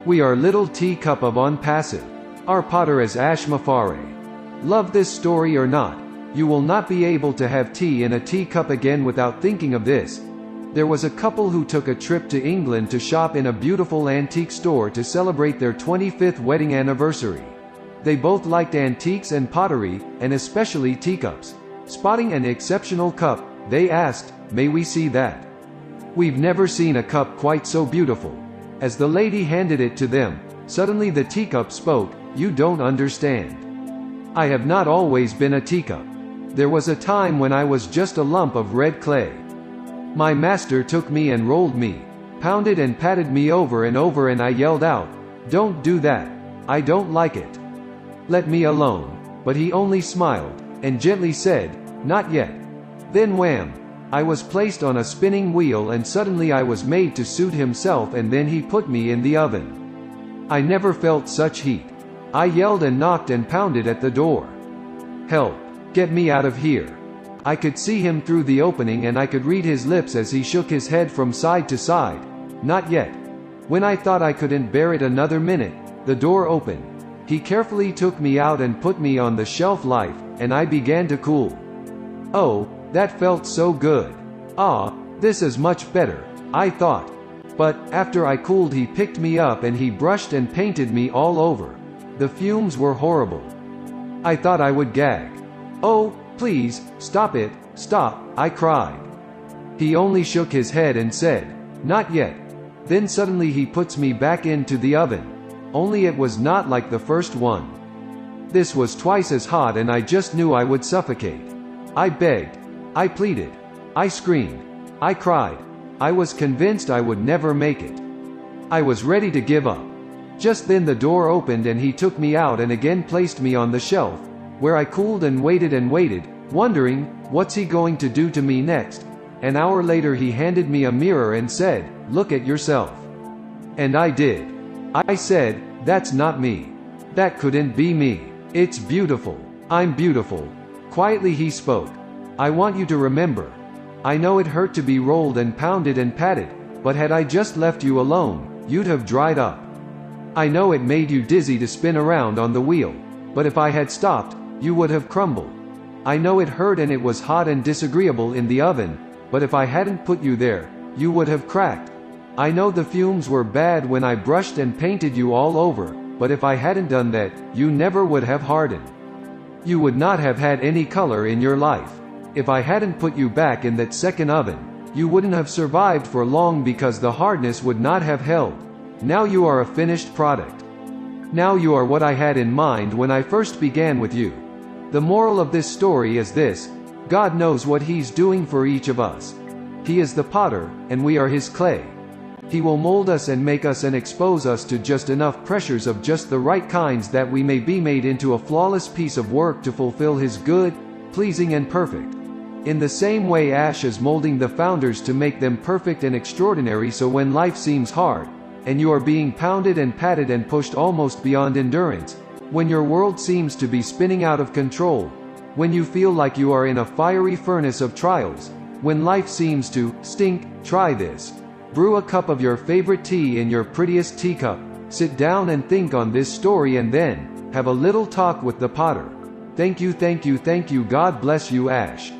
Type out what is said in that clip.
We are little teacup of Onpassive. Our potter is Mufareh. Love this story or not, you will not be able to have tea in a teacup again without thinking of this. There was a couple who took a trip to England to shop in a beautiful antique store to celebrate their 25th wedding anniversary. They both liked antiques and pottery, and especially teacups. Spotting an exceptional cup, they asked, "May we see that? We've never seen a cup quite so beautiful." As the lady handed it to them, suddenly the teacup spoke, "You don't understand. I have not always been a teacup. There was a time when I was just a lump of red clay. My master took me and rolled me, pounded and patted me over and over, and I yelled out, 'Don't do that. I don't like it. Let me alone.' But he only smiled, and gently said, 'Not yet.' Then wham! I was placed on a spinning wheel, and suddenly I was made to suit himself, and then he put me in the oven. I never felt such heat. I yelled and knocked and pounded at the door. 'Help! Get me out of here!' I could see him through the opening, and I could read his lips as he shook his head from side to side. 'Not yet.' When I thought I couldn't bear it another minute, the door opened. He carefully took me out and put me on the shelf life, and I began to cool. Oh, that felt so good. Ah, this is much better, I thought. But, after I cooled, he picked me up and he brushed and painted me all over. The fumes were horrible. I thought I would gag. 'Oh, please, stop it, stop,' I cried. He only shook his head and said, 'Not yet.' Then suddenly he puts me back into the oven. Only it was not like the first one. This was twice as hot, and I just knew I would suffocate. I begged. I pleaded. I screamed. I cried. I was convinced I would never make it. I was ready to give up. Just then the door opened and he took me out and again placed me on the shelf, where I cooled and waited, wondering, what's he going to do to me next? An hour later he handed me a mirror and said, 'Look at yourself.' And I did. I said, 'That's not me. That couldn't be me. It's beautiful. I'm beautiful.' Quietly he spoke. 'I want you to remember. I know it hurt to be rolled and pounded and patted, but had I just left you alone, you'd have dried up. I know it made you dizzy to spin around on the wheel, but if I had stopped, you would have crumbled. I know it hurt and it was hot and disagreeable in the oven, but if I hadn't put you there, you would have cracked. I know the fumes were bad when I brushed and painted you all over, but if I hadn't done that, you never would have hardened. You would not have had any color in your life. If I hadn't put you back in that second oven, you wouldn't have survived for long because the hardness would not have held. Now you are a finished product. Now you are what I had in mind when I first began with you.' The moral of this story is this: God knows what He's doing for each of us. He is the potter, and we are His clay. He will mold us and make us and expose us to just enough pressures of just the right kinds that we may be made into a flawless piece of work to fulfill His good, pleasing and perfect. In the same way Ash is molding the founders to make them perfect and extraordinary, so when life seems hard, and you are being pounded and patted and pushed almost beyond endurance, when your world seems to be spinning out of control, when you feel like you are in a fiery furnace of trials, when life seems to stink, try this. Brew a cup of your favorite tea in your prettiest teacup, sit down and think on this story, and then have a little talk with the potter. Thank you, God bless you, Ash.